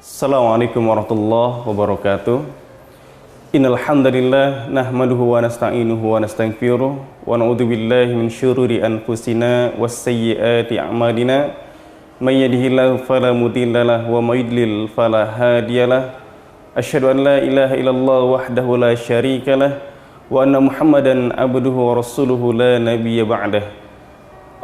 Assalamualaikum warahmatullahi wabarakatuh. Innal hamdalillah nahmaduhu wa nasta'inuhu wa nastaghfiruh wa na'udzu billahi min syururi anfusina was sayyiati a'malina. May yahdihillahu fala mudhillalah wa may yudlil fala hadiyalah. Asyhadu an la ilaha illallah wahdahu la syarikalah wa anna Muhammadan abduhu wa rasuluhu la nabiyya ba'dah.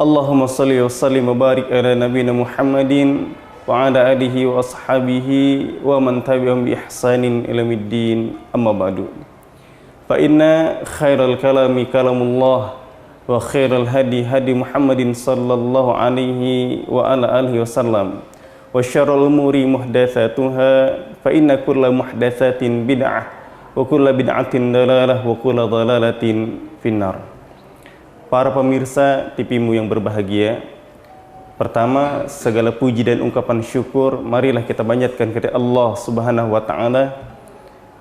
Allahumma shalli wa sallim wa barik ala nabiyyina Muhammadin wa ala alihi wa ashabihi wa man tabi'ahum bi ihsanin ila middin, amma ba'du. Fa inna khairal kalami kalamullah wa khairal hadi hadi Muhammadin sallallahu alaihi wa ala alihi wasallam wa syarrul umuri muhdatsatuha fa inna kulla muhdatsatin bid'ah wa kulla bid'atin dalalah wa kulla dalalatin finnar. Para pemirsa TV-mu yang berbahagia, pertama, segala puji dan ungkapan syukur marilah kita panjatkan kepada Allah Subhanahu wa taala.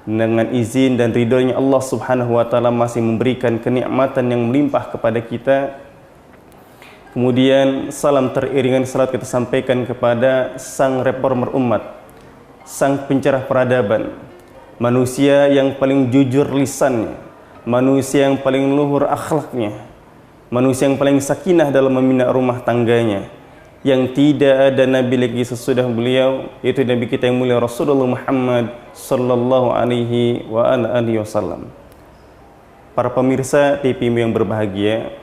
Dengan izin dan ridhonya Allah Subhanahu wa taala masih memberikan kenikmatan yang melimpah kepada kita. Kemudian salam teriringan salat kita sampaikan kepada sang reformer umat, sang pencerah peradaban, manusia yang paling jujur lisannya, manusia yang paling luhur akhlaknya, manusia yang paling sakinah dalam membina rumah tangganya, yang tidak ada nabi lagi sesudah beliau, yaitu nabi kita yang mulia Rasulullah Muhammad sallallahu alaihi wa alihi wasallam. Para pemirsa TV-mu yang berbahagia,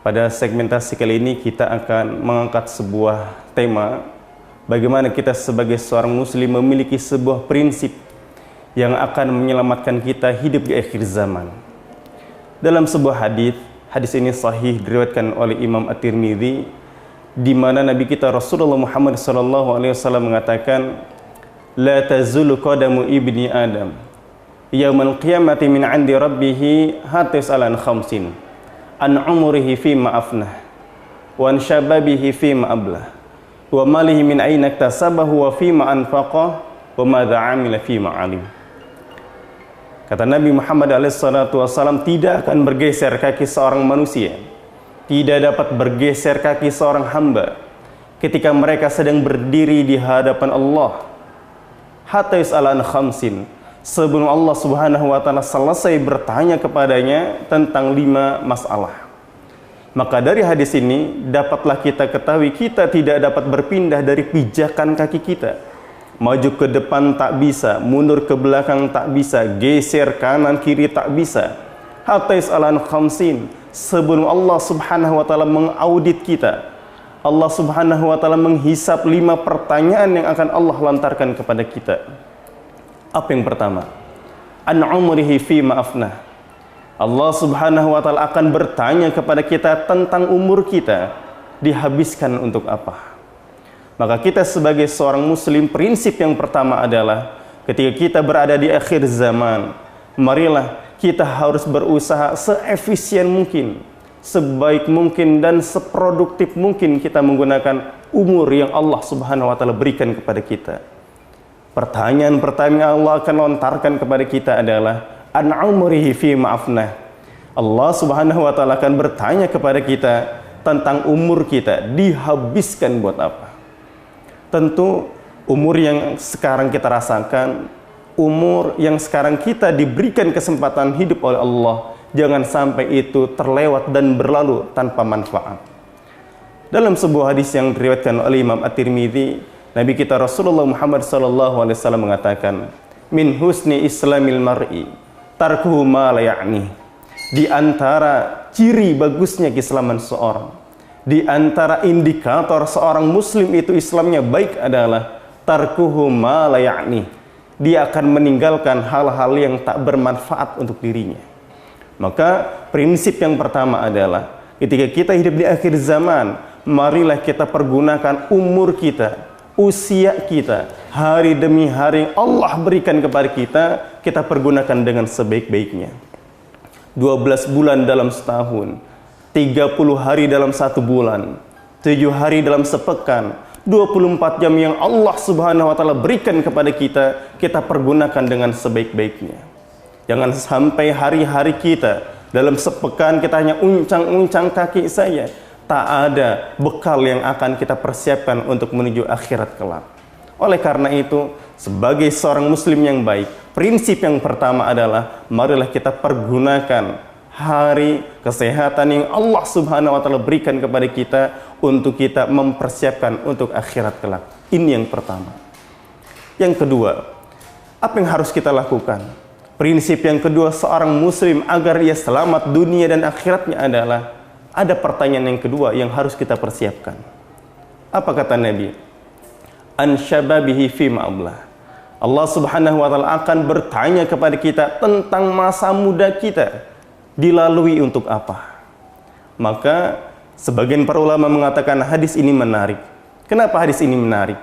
pada segmentasi kali ini kita akan mengangkat sebuah tema, bagaimana kita sebagai seorang muslim memiliki sebuah prinsip yang akan menyelamatkan kita hidup di akhir zaman. Dalam sebuah hadis ini sahih diriwayatkan oleh Imam At-Tirmidzi, di mana Nabi kita Rasulullah Muhammad sallallahu alaihi wasallam mengatakan, la tazulu qadamu ibni Adam yaumal qiyamati min 'indi rabbih hatta yas'alan khamsin an umrihi fima afnah wa an shababihi fima ablah wa malihi min aina iktasabahu wa fima anfaqah wa madza 'amila fima 'alim. Kata Nabi Muhammad SAW, tidak akan bergeser kaki seorang manusia, tidak dapat bergeser kaki seorang hamba ketika mereka sedang berdiri di hadapan Allah, hatta yus'alan khamsin, sebelum Allah Subhanahu wa taala selesai bertanya kepadanya tentang 5 masalah. Maka dari hadis ini dapatlah kita ketahui kita tidak dapat berpindah dari pijakan kaki kita. Maju ke depan tak bisa, mundur ke belakang tak bisa, geser kanan kiri tak bisa. Hatta yus'alan khamsin, sebelum Allah Subhanahu wa taala mengaudit kita. Allah Subhanahu wa taala menghisap 5 pertanyaan yang akan Allah lantarkan kepada kita. Apa yang pertama? An umrihi fima afnah. Allah Subhanahu wa taala akan bertanya kepada kita tentang umur kita, dihabiskan untuk apa? Maka kita sebagai seorang muslim, prinsip yang pertama adalah ketika kita berada di akhir zaman, marilah kita harus berusaha seefisien mungkin, sebaik mungkin dan seproduktif mungkin kita menggunakan umur yang Allah Subhanahu wa taala berikan kepada kita. Pertanyaan-pertanyaan Allah akan lontarkan kepada kita adalah an umrihi fima afnah. Allah Subhanahu wa taala akan bertanya kepada kita tentang umur kita, dihabiskan buat apa? Tentu umur yang sekarang kita rasakan, umur yang sekarang kita diberikan kesempatan hidup oleh Allah, jangan sampai itu terlewat dan berlalu tanpa manfaat. Dalam sebuah hadis yang diriwayatkan oleh Imam At-Tirmidzi, Nabi kita Rasulullah Muhammad SAW mengatakan, min husni islamil mar'i tarkuhu ma la ya'ni. Di antara ciri bagusnya keislaman seorang, di antara indikator seorang muslim itu Islamnya baik adalah tarkuhu ma la ya'ni. Dia akan meninggalkan hal-hal yang tak bermanfaat untuk dirinya. Maka prinsip yang pertama adalah ketika kita hidup di akhir zaman, marilah kita pergunakan umur kita, usia kita, hari demi hari yang Allah berikan kepada kita, kita pergunakan dengan sebaik-baiknya. 12 bulan dalam setahun, 30 hari dalam 1 bulan, 7 hari dalam sepekan, 24 jam yang Allah Subhanahu wa taala berikan kepada kita, kita pergunakan dengan sebaik-baiknya. Jangan sampai hari-hari kita dalam sepekan kita hanya uncang-uncang kaki saja, tak ada bekal yang akan kita persiapkan untuk menuju akhirat kelak. Oleh karena itu, sebagai seorang muslim yang baik, prinsip yang pertama adalah marilah kita pergunakan hari kesehatan yang Allah Subhanahu wa taala berikan kepada kita untuk kita mempersiapkan untuk akhirat kelak. Ini yang pertama. Yang kedua, apa yang harus kita lakukan? Prinsip yang kedua seorang muslim agar ia selamat dunia dan akhiratnya adalah ada pertanyaan yang kedua yang harus kita persiapkan. Apa kata Nabi? An syababihi fi ma'ablah. Allah Subhanahu wa taala akan bertanya kepada kita tentang masa muda kita dilalui untuk apa. Maka sebagian para ulama mengatakan hadis ini menarik. Kenapa hadis ini menarik?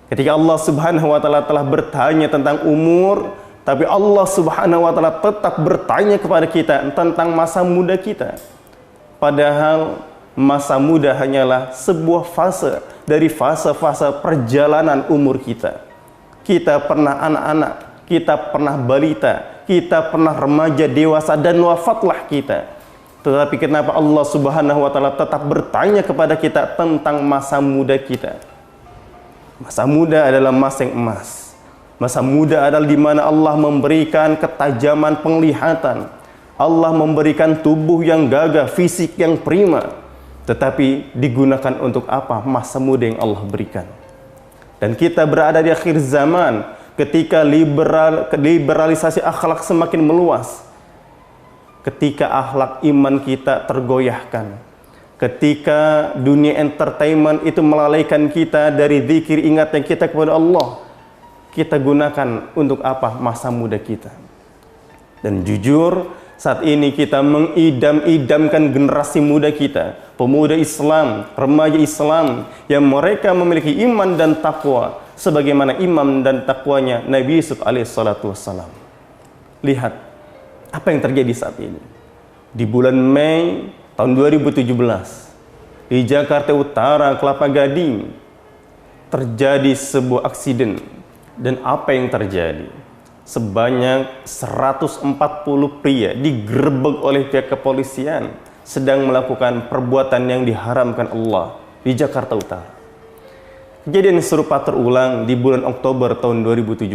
Ketika Allah Subhanahu wa taala telah bertanya tentang umur, tapi Allah Subhanahu wa taala tetap bertanya kepada kita tentang masa muda kita. Padahal masa muda hanyalah sebuah fase dari fase-fase perjalanan umur kita. Kita pernah anak-anak, kita pernah balita, kita pernah remaja, dewasa, dan wafatlah kita. Tetapi kenapa Allah Subhanahu wa taala tetap bertanya kepada kita tentang masa muda kita? Masa muda adalah masa yang emas. Masa muda adalah di mana Allah memberikan ketajaman penglihatan. Allah memberikan tubuh yang gagah, fisik yang prima. Tetapi digunakan untuk apa masa muda yang Allah berikan? Dan kita berada di akhir zaman ketika liberalisasi akhlak semakin meluas. Ketika akhlak iman kita tergoyahkan. Ketika dunia entertainment itu melalaikan kita dari zikir ingatan kita kepada Allah. Kita gunakan untuk apa masa muda kita? Dan jujur, saat ini kita mengidam-idamkan generasi muda kita, pemuda Islam, remaja Islam, yang mereka memiliki iman dan takwa, sebagaimana iman dan takwanya Nabi Yusuf alaihissalatu wassalam. Lihat, apa yang terjadi saat ini? Di bulan Mei tahun 2017, di Jakarta Utara, Kelapa Gading, terjadi sebuah aksiden. Dan apa yang terjadi? Sebanyak 140 pria digerebek oleh pihak kepolisian sedang melakukan perbuatan yang diharamkan Allah di Jakarta Utara. Kejadian serupa terulang di bulan Oktober tahun 2017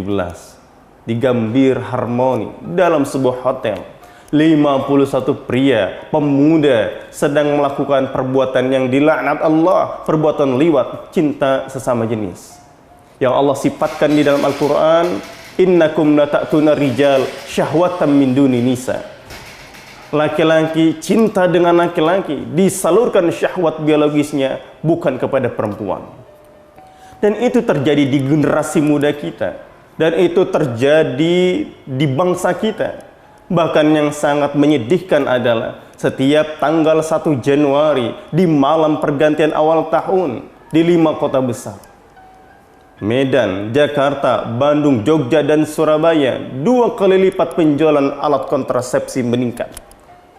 di Gambir Harmoni dalam sebuah hotel. 51 pria pemuda sedang melakukan perbuatan yang dilaknat Allah, perbuatan liwat, cinta sesama jenis. Yang Allah sifatkan di dalam Al-Quran, innakum lata'tuna rijal syahwatan min duni nisa. Laki-laki cinta dengan laki-laki, disalurkan syahwat biologisnya bukan kepada perempuan. Dan itu terjadi di generasi muda kita, dan itu terjadi di bangsa kita. Bahkan yang sangat menyedihkan adalah setiap tanggal 1 Januari di malam pergantian awal tahun di 5 kota besar, Medan, Jakarta, Bandung, Jogja, dan Surabaya, 2 kali lipat penjualan alat kontrasepsi meningkat.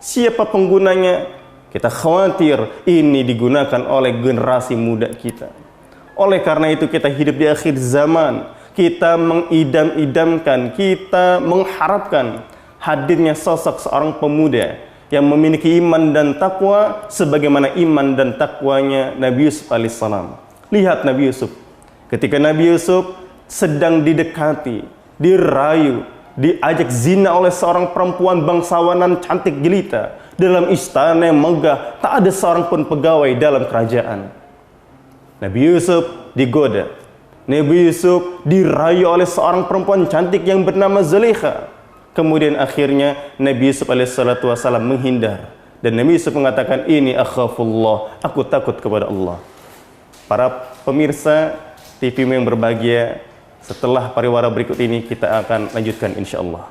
Siapa penggunanya? Kita khawatir ini digunakan oleh generasi muda kita. Oleh karena itu kita hidup di akhir zaman. Kita mengidam-idamkan, kita mengharapkan hadirnya sosok seorang pemuda yang memiliki iman dan takwa sebagaimana iman dan takwanya Nabi Yusuf alaihissalam. Lihat Nabi Yusuf. Ketika Nabi Yusuf sedang didekati, dirayu, diajak zina oleh seorang perempuan bangsawanan cantik jelita dalam istana yang megah, tak ada seorang pun pegawai dalam kerajaan. Nabi Yusuf digoda. Nabi Yusuf dirayu oleh seorang perempuan cantik yang bernama Zulaikha. Kemudian akhirnya Nabi Yusuf alaihissalatu wassalam menghindar. Dan Nabi Yusuf mengatakan, ini akhafullah, aku takut kepada Allah. Para pemirsa TV yang berbahagia, setelah pariwara berikut ini kita akan lanjutkan insya Allah.